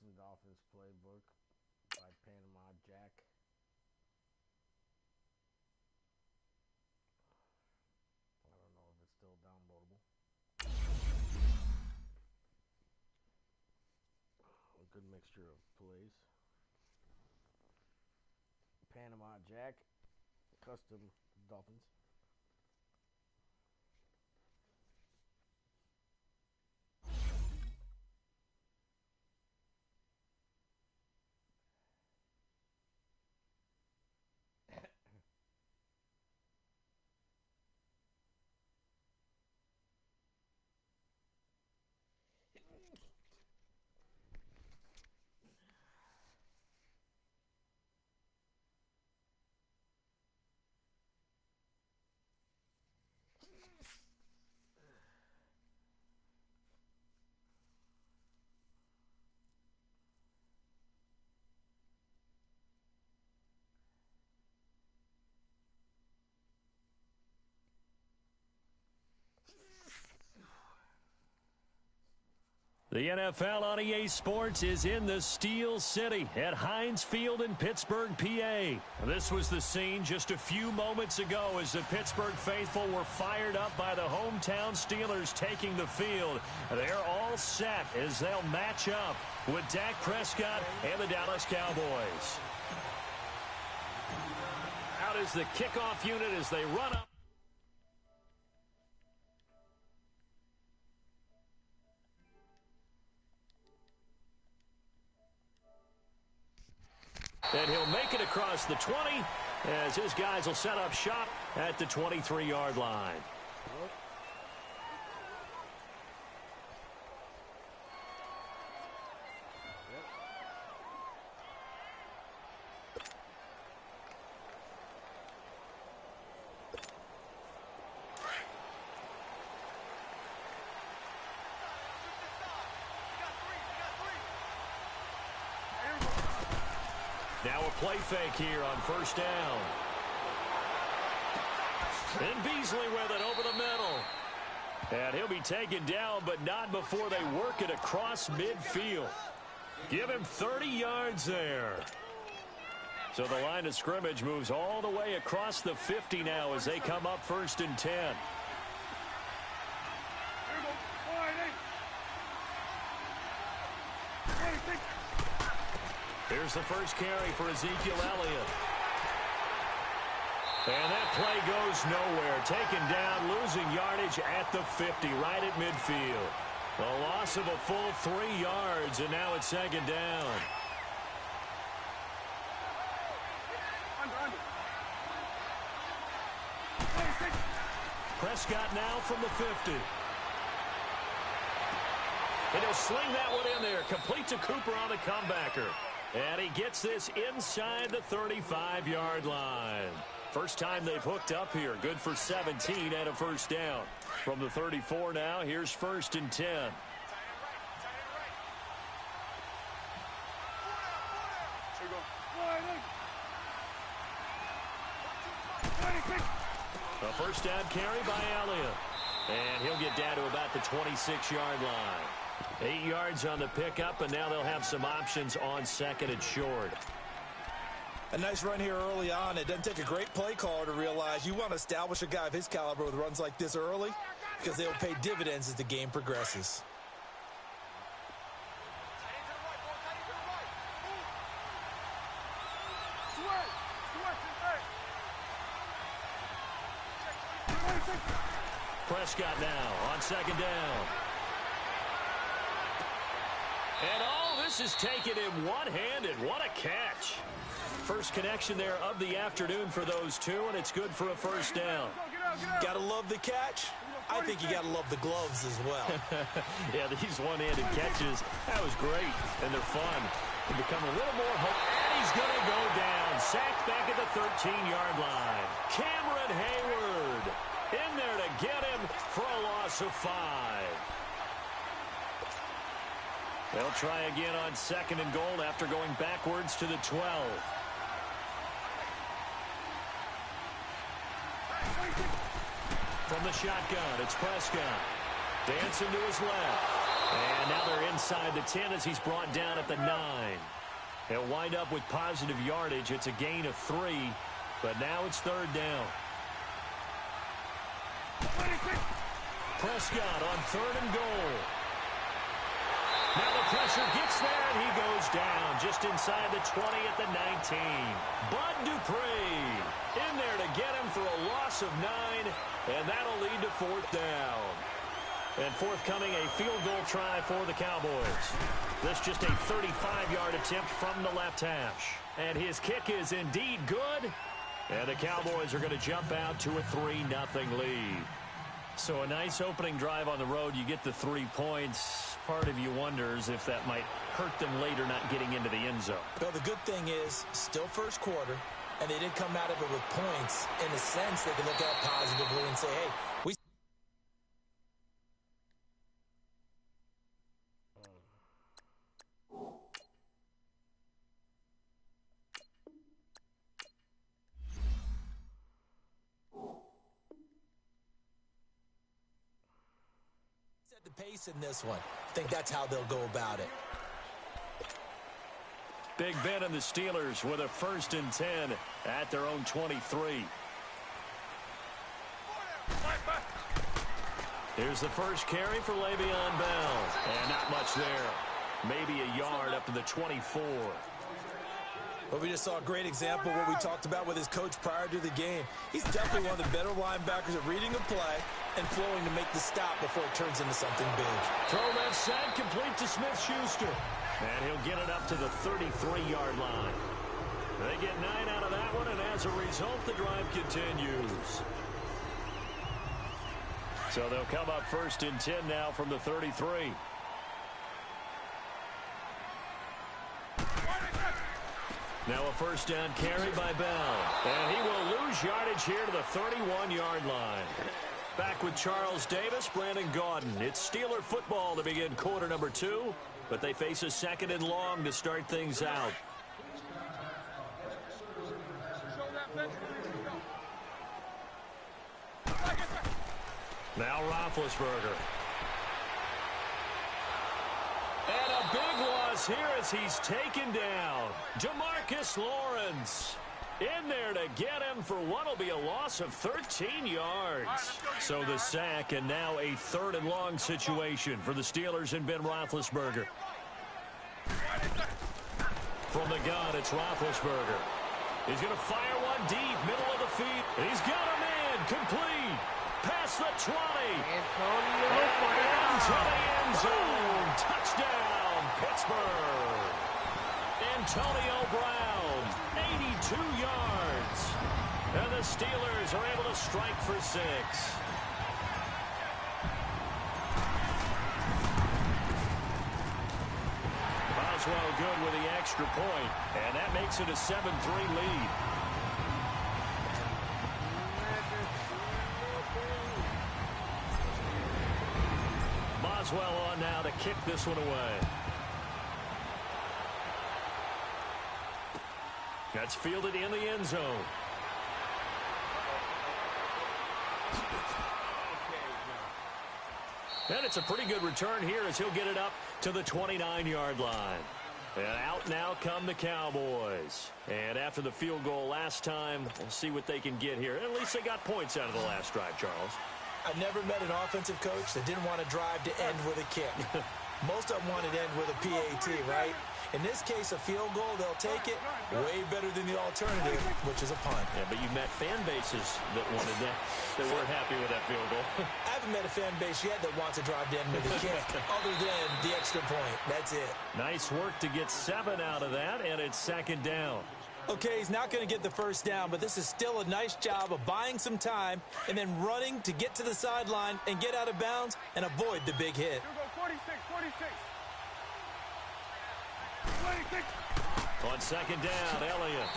Houston Dolphins playbook by Panama Jack. I don't know if it's still downloadable. A good mixture of plays. Panama Jack, custom Dolphins. The NFL on EA Sports is in the Steel City at Heinz Field in Pittsburgh, PA. This was the scene just a few moments ago as the Pittsburgh faithful were fired up by the hometown Steelers taking the field. They're all set as they'll match up with Dak Prescott and the Dallas Cowboys. Out is the kickoff unit as they run up. And he'll make it across the 20 as his guys will set up shop at the 23-yard line. Now a play fake here on first down. And Beasley with it over the middle. And he'll be taken down, but not before they work it across midfield. Give him 30 yards there. So the line of scrimmage moves all the way across the 50 now as they come up 1st and 10. Here's the first carry for Ezekiel Elliott. And that play goes nowhere. Taken down, losing yardage at the 50, right at midfield. A loss of a full 3 yards, and now it's 2nd down. Prescott now from the 50. And he'll sling that one in there. Complete to Cooper on the comebacker. And he gets this inside the 35-yard line. First time they've hooked up here. Good for 17 and a first down. From the 34 now, here's 1st and 10. A first down carry by Elliott. And he'll get down to about the 26-yard line. 8 yards on the pickup, and now they'll have some options on 2nd and short. A nice run here early on. It doesn't take a great play caller to realize you want to establish a guy of his caliber with runs like this early because they'll pay dividends as the game progresses. Prescott now on 2nd down. And all this is taken in one-handed. What a catch. First connection there of the afternoon for those two, and it's good for a first down. Gotta love the catch. I think you gotta love the gloves as well. Yeah, these one-handed catches, that was great, and they're fun. They become a little more hope. And he's going to go down. Sacked back at the 13-yard line. Cameron Hayward in there to get him for a loss of 5. They'll try again on 2nd and goal after going backwards to the 12. From the shotgun, it's Prescott. Dancing to his left. And now they're inside the 10 as he's brought down at the 9. He'll wind up with positive yardage. It's a gain of 3, but now it's third down. Prescott on third and goal. Now the pressure gets there, and he goes down just inside the 20 at the 19. Bud Dupree in there to get him for a loss of 9, and that'll lead to fourth down. And forthcoming, a field goal try for the Cowboys. This just a 35-yard attempt from the left hash. And his kick is indeed good, and the Cowboys are going to jump out to a 3-0 lead. So a nice opening drive on the road. You get the 3 points. Part of you wonders if that might hurt them later not getting into the end zone. Well, the good thing is, still first quarter, and they did come out of it with points. In a sense, they can look at it positively and say, hey, we set the pace in this one. I think that's how they'll go about it. Big Ben and the Steelers with a 1st and 10 at their own 23. Here's the first carry for Le'Veon Bell. And not much there. Maybe a yard up to the 24. Well, we just saw a great example of what we talked about with his coach prior to the game. He's definitely one of the better linebackers at reading a play and flowing to make the stop before it turns into something big. Throw that set, complete to Smith-Schuster. And he'll get it up to the 33-yard line. They get 9 out of that one, and as a result, the drive continues. So they'll come up 1st and 10 now from the 33. Now a 1st down carry by Bell. And he will lose yardage here to the 31-yard line. Back with Charles Davis, Brandon Gaudin. It's Steeler football to begin quarter number 2, but they face a 2nd and long to start things out. Now Roethlisberger. And a big loss here as he's taken down. DeMarcus Lawrence in there to get him for what will be a loss of 13 yards. So the sack, and now a 3rd and long situation for the Steelers and Ben Roethlisberger. From the gun, it's Roethlisberger. He's going to fire one deep, middle of the field. He's got a man, complete. Past the 20. Into the end zone. Touchdown, Pittsburgh. Antonio Brown, 82 yards. And the Steelers are able to strike for 6. Boswell good with the extra point, and that makes it a 7-3 lead. Boswell on now to kick this one away. That's fielded in the end zone. And it's a pretty good return here as he'll get it up to the 29-yard line. And out now come the Cowboys. And after the field goal last time, we'll see what they can get here. At least they got points out of the last drive, Charles. I've never met an offensive coach that didn't want to drive to end with a kick. Most of them wanted to end with a PAT, right? In this case, a field goal, they'll take it. Way better than the alternative, which is a punt. Yeah, but you've met fan bases that wanted that, that weren't happy with that field goal. I haven't met a fan base yet that wants to drive to end with a kick, other than the extra point. That's it. Nice work to get 7 out of that, and it's 2nd down. Okay, he's not going to get the first down, but this is still a nice job of buying some time and then running to get to the sideline and get out of bounds and avoid the big hit. 46. On 2nd down, Elliott.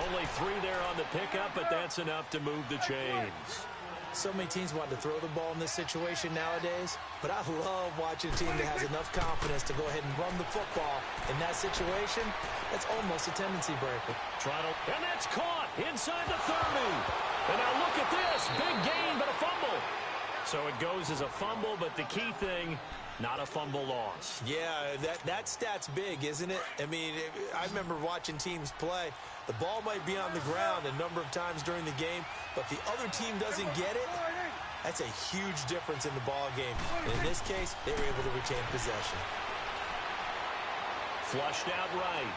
Only 3 there on the pickup, but that's enough to move the chains. So many teams want to throw the ball in this situation nowadays, but I love watching a team that has enough confidence to go ahead and run the football. In that situation, that's almost a tendency breaker. And that's caught inside the 30. And now look at this. Big gain, but a fumble. So it goes as a fumble, but the key thing, not a fumble loss. Yeah, that stat's big, isn't it? I mean, I remember watching teams play. The ball might be on the ground a number of times during the game, but the other team doesn't get it. That's a huge difference in the ball game. And in this case, they were able to retain possession. Flushed out right.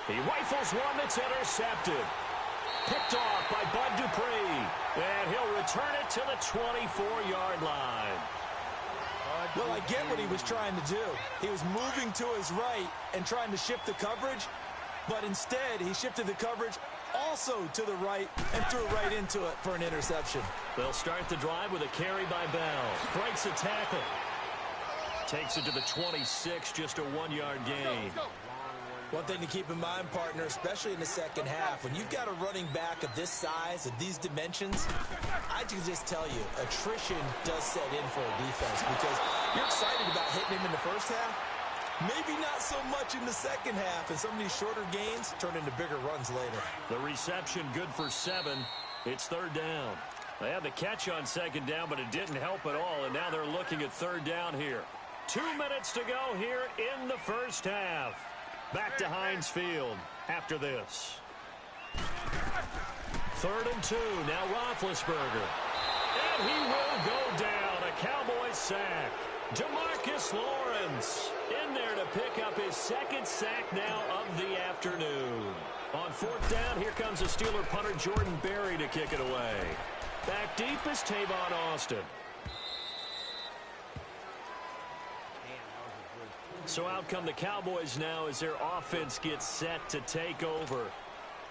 He rifles one that's intercepted. Picked off by Bud Dupree. And he'll return it to the 24-yard line. Well, I get what he was trying to do. He was moving to his right and trying to shift the coverage, but instead he shifted the coverage also to the right and threw right into it for an interception. They'll start the drive with a carry by Bell. Breaks a tackle. Takes it to the 26, just a 1-yard gain. One thing to keep in mind, partner, especially in the second half, when you've got a running back of this size, of these dimensions, I can just tell you, attrition does set in for a defense because you're excited about hitting him in the first half. Maybe not so much in the second half, and some of these shorter gains turn into bigger runs later. The reception good for 7. It's third down. They had the catch on second down, but it didn't help at all, and now they're looking at third down here. 2 minutes to go here in the first half. Back to Heinz Field after this. 3rd and 2. Now Roethlisberger. And he will go down. A Cowboys sack. DeMarcus Lawrence in there to pick up his 2nd sack now of the afternoon. On 4th down, here comes a Steeler punter, Jordan Berry, to kick it away. Back deep is Tavon Austin. So out come the Cowboys now as their offense gets set to take over.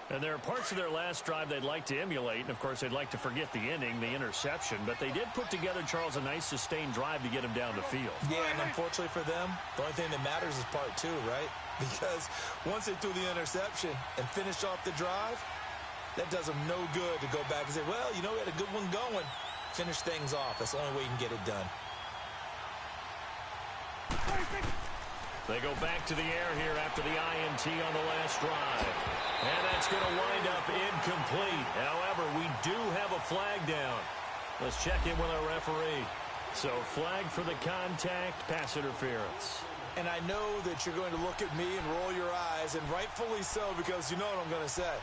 And there are parts of their last drive they'd like to emulate. And, of course, they'd like to forget the inning, the interception. But they did put together, Charles, a nice sustained drive to get him down the field. Yeah, and unfortunately for them, the only thing that matters is part 2, right? Because once they threw the interception and finished off the drive, that does them no good to go back and say, well, you know, we had a good one going. Finish things off. That's the only way you can get it done. They go back to the air here after the INT on the last drive. And that's going to wind up incomplete. However, we do have a flag down. Let's check in with our referee. So, flag for the contact, pass interference. And I know that you're going to look at me and roll your eyes, and rightfully so, because you know what I'm going to say.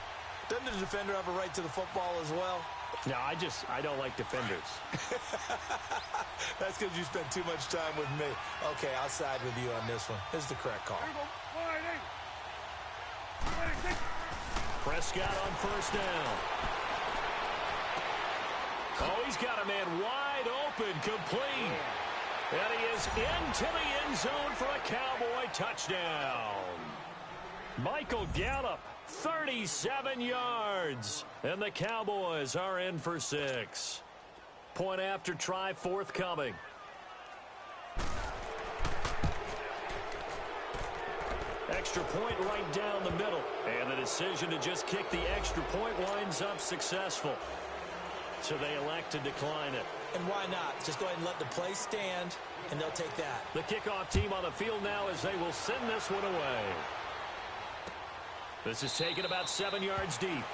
Doesn't the defender have a right to the football as well? No, I don't like defenders. That's because you spend too much time with me. Okay, I'll side with you on this one. This is the correct call. Prescott on 1st down. Oh, he's got a man wide open, complete. And he is into the end zone for a Cowboy touchdown. Michael Gallup, 37 yards. And the Cowboys are in for 6. Point after try forthcoming. Extra point right down the middle. And the decision to just kick the extra point winds up successful. So they elect to decline it. And why not? Just go ahead and let the play stand, and they'll take that. The kickoff team on the field now as they will send this one away. This is taken about 7 yards deep.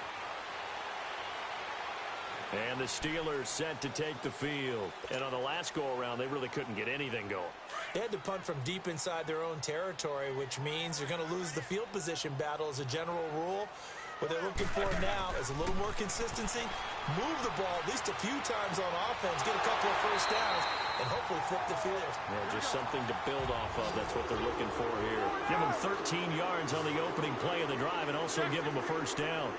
And the Steelers set to take the field. And on the last go-around, they really couldn't get anything going. They had to punt from deep inside their own territory, which means you're going to lose the field position battle as a general rule. What they're looking for now is a little more consistency, move the ball at least a few times on offense, get a couple of first downs, and hopefully flip the field. Yeah, just something to build off of. That's what they're looking for here. Give them 13 yards on the opening play of the drive and also give them a first down.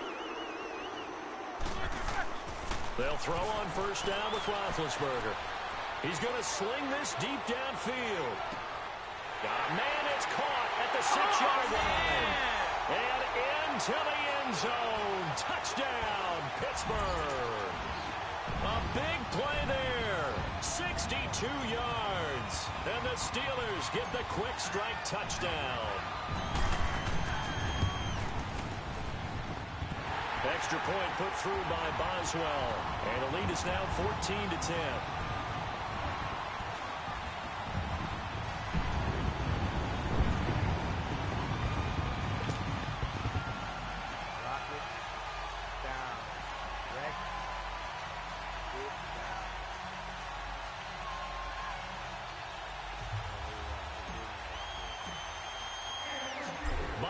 They'll throw on 1st down with Roethlisberger. He's going to sling this deep downfield. Got a man, it's caught at the 6-yard line. And into the end zone. Touchdown, Pittsburgh. A big play there. 62 yards. And the Steelers get the quick strike touchdown. Extra point put through by Boswell. And the lead is now 14-10.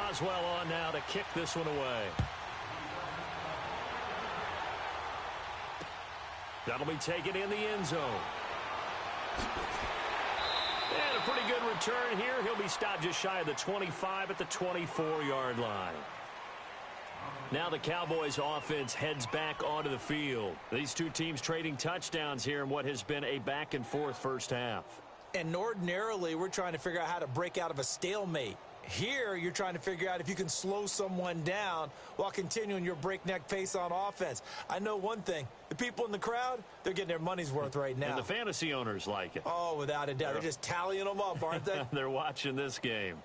Boswell on now to kick this one away. That'll be taken in the end zone. And a pretty good return here. He'll be stopped just shy of the 25 at the 24-yard line. Now the Cowboys offense heads back onto the field. These two teams trading touchdowns here in what has been a back-and-forth first half. And ordinarily, we're trying to figure out how to break out of a stalemate. Here, you're trying to figure out if you can slow someone down while continuing your breakneck pace on offense. I know one thing. The people in the crowd, they're getting their money's worth right now. And the fantasy owners like it. Oh, without a doubt. They're just tallying them up, aren't they? They're watching this game.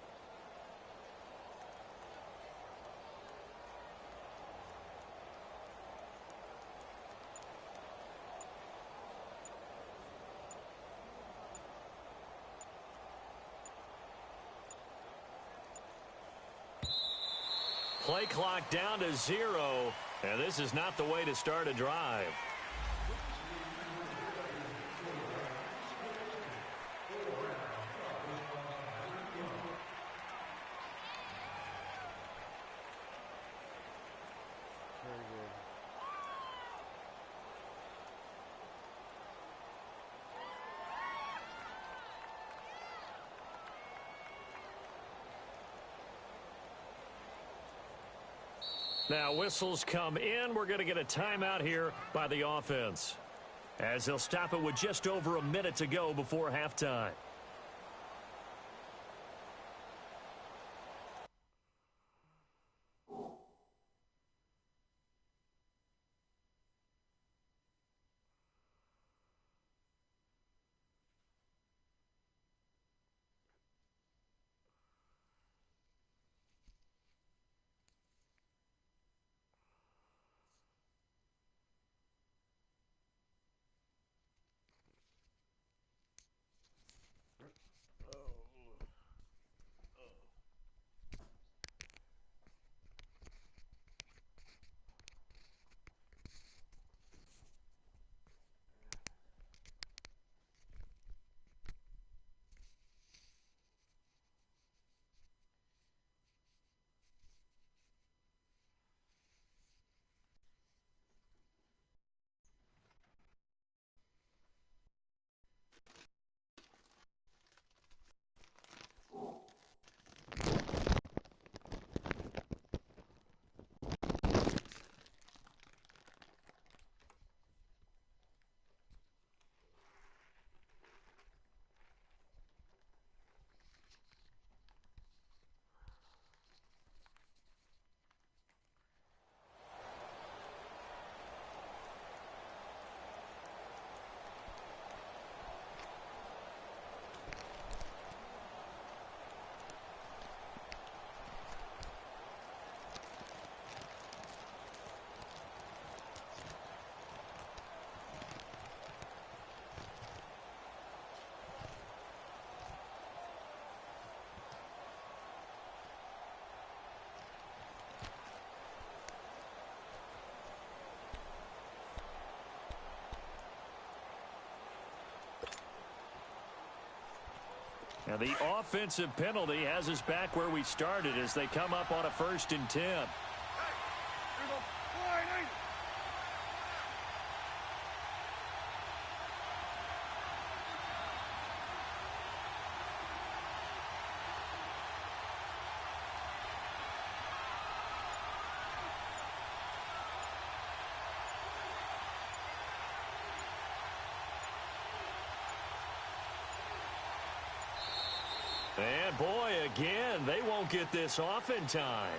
Play clock down to 0, and this is not the way to start a drive. Very good. Now whistles come in. We're going to get a timeout here by the offense, as they'll stop it with just over a minute to go before halftime. And the offensive penalty has us back where we started as they come up on a 1st and 10. And boy, again, they won't get this off in time.